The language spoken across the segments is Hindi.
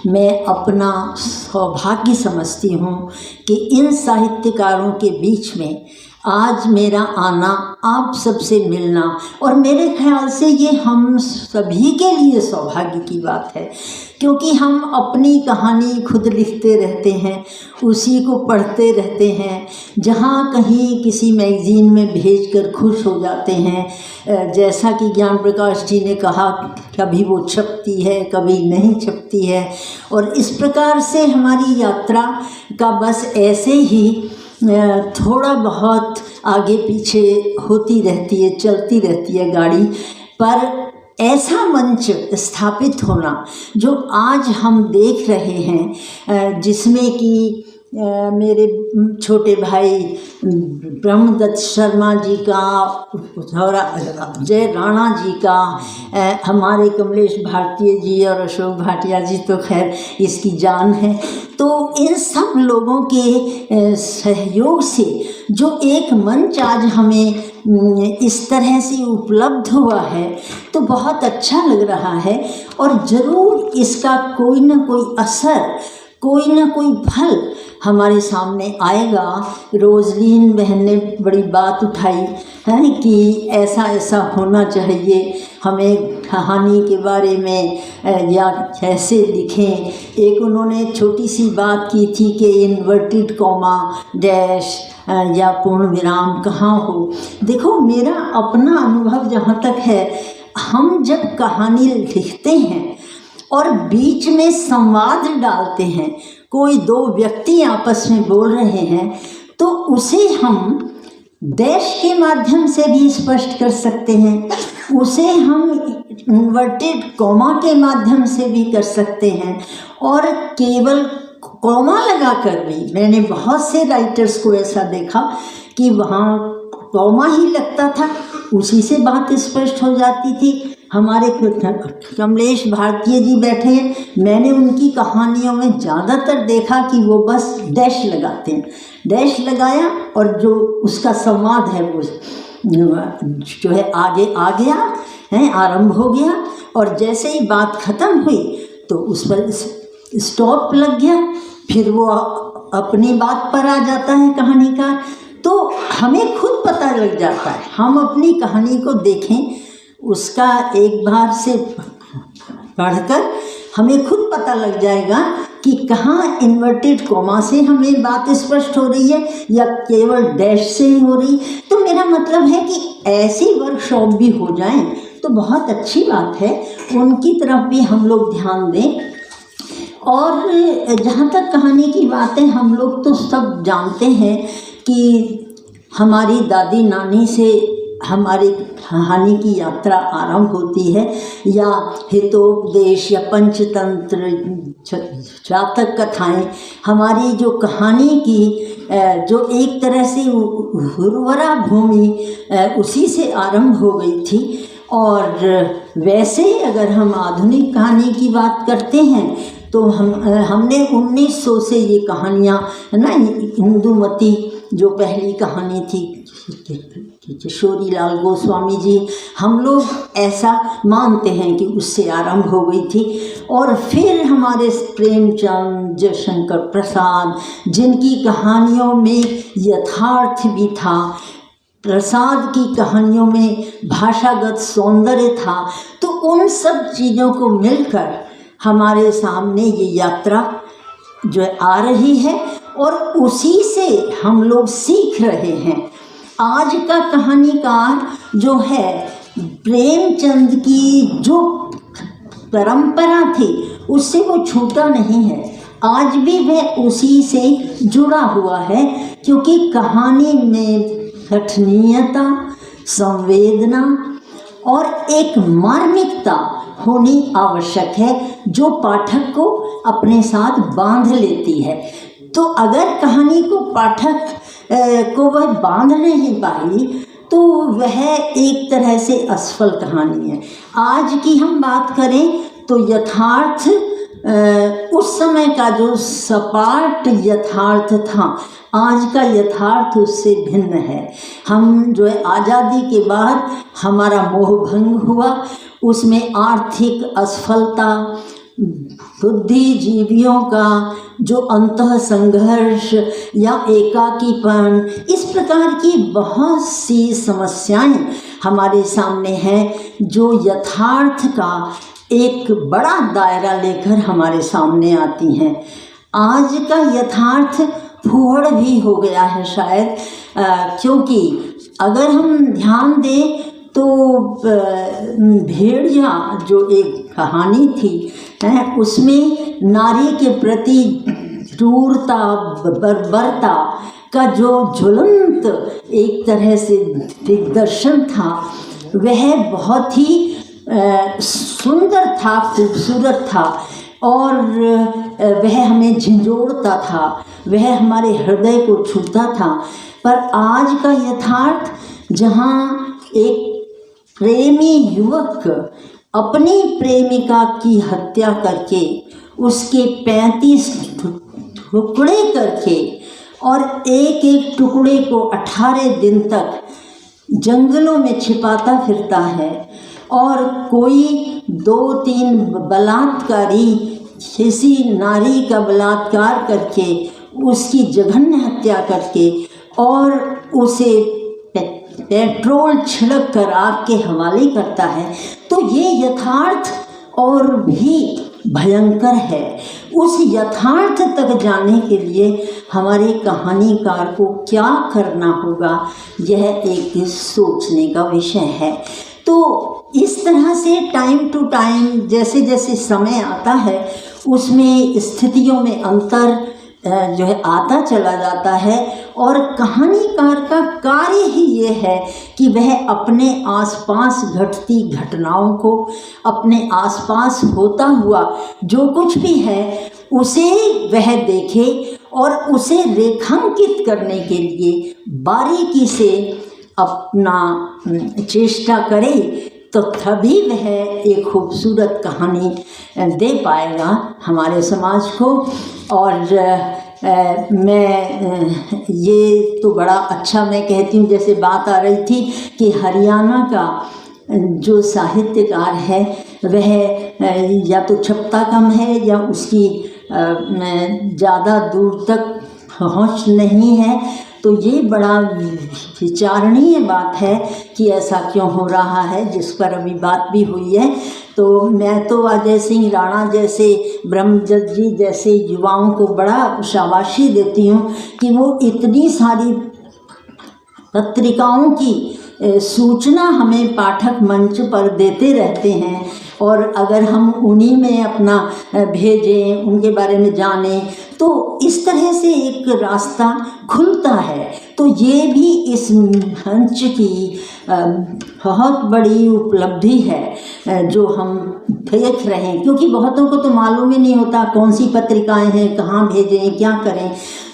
मैं अपना सौभाग्य समझती हूँ कि इन साहित्यकारों के बीच में आज मेरा आना, आप सबसे मिलना, और मेरे ख्याल से ये हम सभी के लिए सौभाग्य की बात है, क्योंकि हम अपनी कहानी खुद लिखते रहते हैं, उसी को पढ़ते रहते हैं, जहाँ कहीं किसी मैगज़ीन में भेजकर खुश हो जाते हैं। जैसा कि ज्ञान प्रकाश जी ने कहा, कभी वो छपती है, कभी नहीं छपती है, और इस प्रकार से हमारी यात्रा का बस ऐसे ही थोड़ा बहुत आगे पीछे होती रहती है, चलती रहती है गाड़ी। पर ऐसा मंच स्थापित होना जो आज हम देख रहे हैं, जिसमें कि मेरे छोटे भाई ब्रह्मदत्त शर्मा जी का और जय राणा जी का, हमारे कमलेश भारतीय जी और अशोक भाटिया जी तो खैर इसकी जान है। तो इन सब लोगों के सहयोग से जो एक मंच आज हमें इस तरह से उपलब्ध हुआ है, तो बहुत अच्छा लग रहा है। और ज़रूर इसका कोई ना कोई असर, कोई ना कोई फल हमारे सामने आएगा। रोजलीन बहन ने बड़ी बात उठाई है कि ऐसा ऐसा होना चाहिए, हमें कहानी के बारे में या कैसे लिखें। एक उन्होंने छोटी सी बात की थी कि इन्वर्टेड कॉमा, डैश या पूर्ण विराम कहाँ हो। देखो, मेरा अपना अनुभव जहाँ तक है, हम जब कहानी लिखते हैं और बीच में संवाद डालते हैं, कोई दो व्यक्ति आपस में बोल रहे हैं, तो उसे हम डैश के माध्यम से भी स्पष्ट कर सकते हैं, उसे हम इन्वर्टेड कॉमा के माध्यम से भी कर सकते हैं, और केवल कॉमा लगाकर भी। मैंने बहुत से राइटर्स को ऐसा देखा कि वहाँ कॉमा ही लगता था, उसी से बात स्पष्ट हो जाती थी। हमारे कमलेश भारतीय जी बैठे हैं, मैंने उनकी कहानियों में ज़्यादातर देखा कि वो बस डैश लगाते हैं। डैश लगाया और जो उसका संवाद है वो जो है आगे आ गया है, आरंभ हो गया, और जैसे ही बात ख़त्म हुई तो उस पर स्टॉप लग गया, फिर वो अपनी बात पर आ जाता है कहानीकार। तो हमें खुद पता लग जाता है, हम अपनी कहानी को देखें, उसका एक बार से पढ़कर हमें खुद पता लग जाएगा कि कहाँ इन्वर्टेड कॉमा से हमें बात स्पष्ट हो रही है या केवल डैश से ही हो रही। तो मेरा मतलब है कि ऐसी वर्कशॉप भी हो जाएं तो बहुत अच्छी बात है, उनकी तरफ भी हम लोग ध्यान दें। और जहाँ तक कहानी की बातें, हम लोग तो सब जानते हैं कि हमारी दादी नानी से हमारी कहानी की यात्रा आरंभ होती है, या हितोपदेश या पंचतंत्र, जातक कथाएं, हमारी जो कहानी की जो एक तरह से उर्वरा भूमि उसी से आरंभ हो गई थी। और वैसे ही अगर हम आधुनिक कहानी की बात करते हैं तो हमने 1900 से ये कहानियाँ है ना, इंदुमती जो पहली कहानी थी किशोरी लाल गोस्वामी जी, हम लोग ऐसा मानते हैं कि उससे आरंभ हो गई थी। और फिर हमारे प्रेमचंद, जयशंकर प्रसाद, जिनकी कहानियों में यथार्थ भी था, प्रसाद की कहानियों में भाषागत सौंदर्य था, तो उन सब चीज़ों को मिलकर हमारे सामने ये यात्रा जो आ रही है, और उसी से हम लोग सीख रहे हैं। आज का कहानीकार जो है, प्रेमचंद की जो परंपरा थी उससे वो छूटा नहीं है, आज भी वह उसी से जुड़ा हुआ है, क्योंकि कहानी में पठनीयता, संवेदना और एक मार्मिकता होनी आवश्यक है, जो पाठक को अपने साथ बांध लेती है। तो अगर कहानी को पाठक को वह बांध नहीं पाई तो वह एक तरह से असफल कहानी है। आज की हम बात करें तो यथार्थ, उस समय का जो सपाट यथार्थ था, आज का यथार्थ उससे भिन्न है। हम जो है आज़ादी के बाद हमारा मोह भंग हुआ, उसमें आर्थिक असफलता बुद्धिजीवियों का जो अंतः संघर्ष या एकाकीपन, इस प्रकार की बहुत सी समस्याएं हमारे सामने हैं, जो यथार्थ का एक बड़ा दायरा लेकर हमारे सामने आती हैं। आज का यथार्थ फूहड़ भी हो गया है शायद, क्योंकि अगर हम ध्यान दें तो भेड़िया जो एक कहानी थी, उसमें नारी के प्रति क्रूरता, बर्बरता का जो ज्वलंत एक तरह से दिग्दर्शन था, वह बहुत ही सुंदर था, खूबसूरत था, और वह हमें झंझोड़ता था, वह हमारे हृदय को छूता था। पर आज का यथार्थ, जहाँ एक प्रेमी युवक अपनी प्रेमिका की हत्या करके उसके 35 टुकड़े करके और एक एक टुकड़े को 18 दिन तक जंगलों में छिपाता फिरता है, और कोई 2-3 बलात्कारी किसी नारी का बलात्कार करके उसकी जघन्य हत्या करके और उसे पेट्रोल छिड़क कर आग के हवाले करता है, तो ये यथार्थ और भी भयंकर है। उस यथार्थ तक जाने के लिए हमारे कहानीकार को क्या करना होगा, यह एक सोचने का विषय है। तो इस तरह से टाइम टू टाइम, जैसे जैसे समय आता है, उसमें स्थितियों में अंतर जो है आता चला जाता है, और कहानीकार का कार्य ही ये है कि वह अपने आसपास घटती घटनाओं को, अपने आसपास होता हुआ जो कुछ भी है, उसे वह देखे और उसे रेखांकित करने के लिए बारीकी से अपना चेष्टा करे, तो तभी वह एक खूबसूरत कहानी दे पाएगा हमारे समाज को। और मैं ये तो बड़ा अच्छा मैं कहती हूँ, जैसे बात आ रही थी कि हरियाणा का जो साहित्यकार है वह या तो छपता कम है या उसकी ज़्यादा दूर तक पहुँच नहीं है, तो ये बड़ा विचारणीय बात है कि ऐसा क्यों हो रहा है, जिस पर अभी बात भी हुई है। तो मैं तो अजय सिंह राणा जैसे, ब्रह्मदत्त जी जैसे युवाओं को बड़ा शाबाशी देती हूँ कि वो इतनी सारी पत्रिकाओं की सूचना हमें पाठक मंच पर देते रहते हैं, और अगर हम उन्हीं में अपना भेजें, उनके बारे में जानें, तो इस तरह से एक रास्ता खुलता है। तो ये भी इस मंच की बहुत बड़ी उपलब्धि है जो हम देख रहे हैं, क्योंकि बहुतों को तो मालूम ही नहीं होता कौन सी पत्रिकाएं हैं, कहाँ भेजें, क्या करें।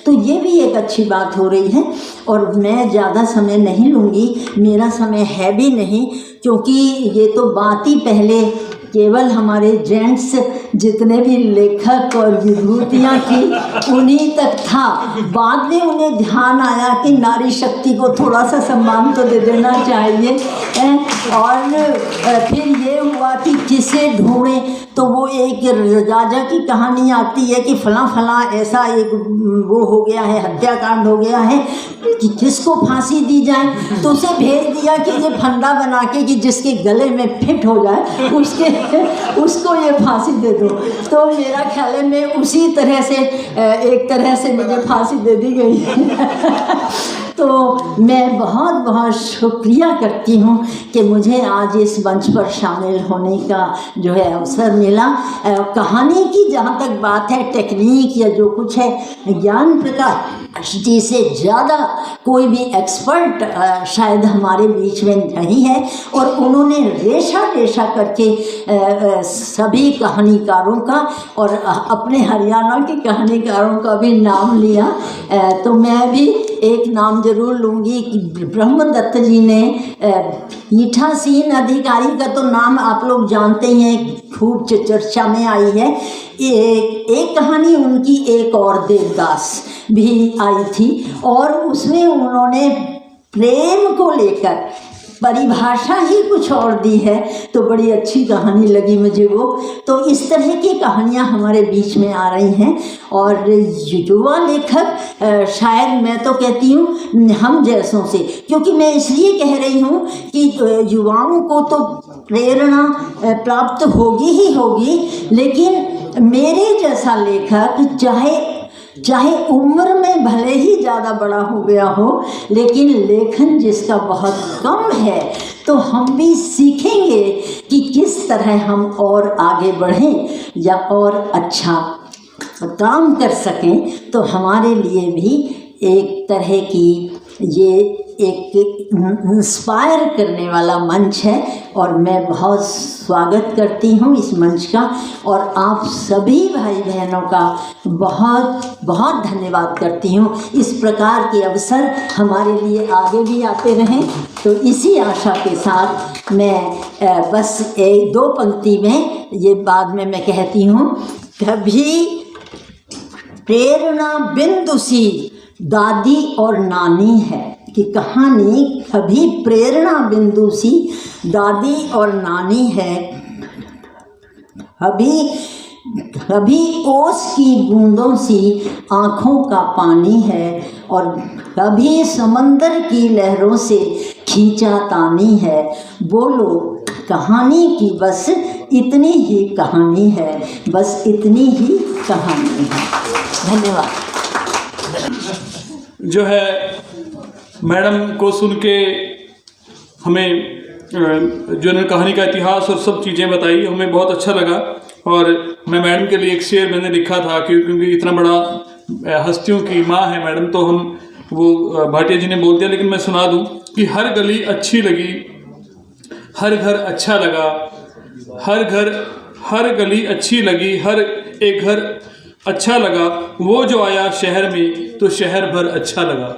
तो ये भी एक अच्छी बात हो रही है। और मैं ज़्यादा समय नहीं लूँगी, मेरा समय है भी नहीं, क्योंकि ये तो बात ही पहले केवल हमारे जेंट्स जितने भी लेखक और विभूतियाँ थी उन्हीं तक था। बाद में उन्हें ध्यान आया कि नारी शक्ति को थोड़ा सा सम्मान तो दे देना चाहिए, और फिर ये हुआ कि किसे ढूंढें, तो वो एक राजा की कहानी आती है कि फलां फलां ऐसा एक वो हो गया है, हत्याकांड हो गया है कि किसको फांसी दी जाए, तो उसे भेज दिया कि ये फंदा बना के कि जिसके गले में फिट हो जाए उसको ये फांसी दे दो। तो मेरा ख्याल है मैं उसी तरह से एक तरह से मुझे फांसी दे दी गई। तो मैं बहुत बहुत शुक्रिया करती हूँ कि मुझे आज इस मंच पर शामिल होने का जो है अवसर मिला। कहानी की जहाँ तक बात है, टेक्निक या जो कुछ है, ज्ञान प्रकाश जी से ज़्यादा कोई भी एक्सपर्ट शायद हमारे बीच में नहीं है, और उन्होंने रेशा रेशा करके सभी कहानीकारों का और अपने हरियाणा के कहानीकारों का भी नाम लिया। तो मैं भी एक नाम जरूर लूँगी कि ब्रह्मदत्त जी ने पीठासीन अधिकारी का तो नाम आप लोग जानते ही हैं, खूब चर्चा में आई है। एक कहानी उनकी एक और देवदास भी आई थी, और उसमें उन्होंने प्रेम को लेकर परिभाषा ही कुछ और दी है। तो बड़ी अच्छी कहानी लगी मुझे वो। तो इस तरह की कहानियाँ हमारे बीच में आ रही हैं। और युवा लेखक शायद मैं तो कहती हूँ हम जैसों से, क्योंकि मैं इसलिए कह रही हूँ कि युवाओं को तो प्रेरणा प्राप्त होगी ही होगी, लेकिन मेरे जैसा लेखक चाहे उम्र में भले ही ज़्यादा बड़ा हो गया हो, लेकिन लेखन जिसका बहुत कम है, तो हम भी सीखेंगे कि किस तरह हम और आगे बढ़ें या और अच्छा काम कर सकें। तो हमारे लिए भी एक तरह की ये एक इंस्पायर करने वाला मंच है और मैं बहुत स्वागत करती हूँ इस मंच का। और आप सभी भाई बहनों का बहुत बहुत धन्यवाद करती हूँ। इस प्रकार के अवसर हमारे लिए आगे भी आते रहें। तो इसी आशा के साथ मैं बस एक दो पंक्ति में ये बाद में मैं कहती हूँ। कभी प्रेरणा बिंदु सी दादी और नानी है कि कहानी कभी प्रेरणा बिंदु सी दादी और नानी है, कभी ओस की बूंदों सी आँखों का पानी है, और कभी समंदर की लहरों से खींचा तानी है। बोलो कहानी की बस इतनी ही कहानी है, बस इतनी ही कहानी है। धन्यवाद। जो है मैडम को सुन के हमें जो उन्होंने कहानी का इतिहास और सब चीज़ें बताई, हमें बहुत अच्छा लगा। और मैं मैडम के लिए एक शेर मैंने लिखा था क्योंकि इतना बड़ा हस्तियों की माँ है मैडम, तो हम वो भाटिया जी ने बोल दिया, लेकिन मैं सुना दूं कि हर गली अच्छी लगी, हर घर अच्छा लगा, हर गली अच्छी लगी, हर एक घर अच्छा लगा, वो जो आया शहर में तो शहर भर अच्छा लगा।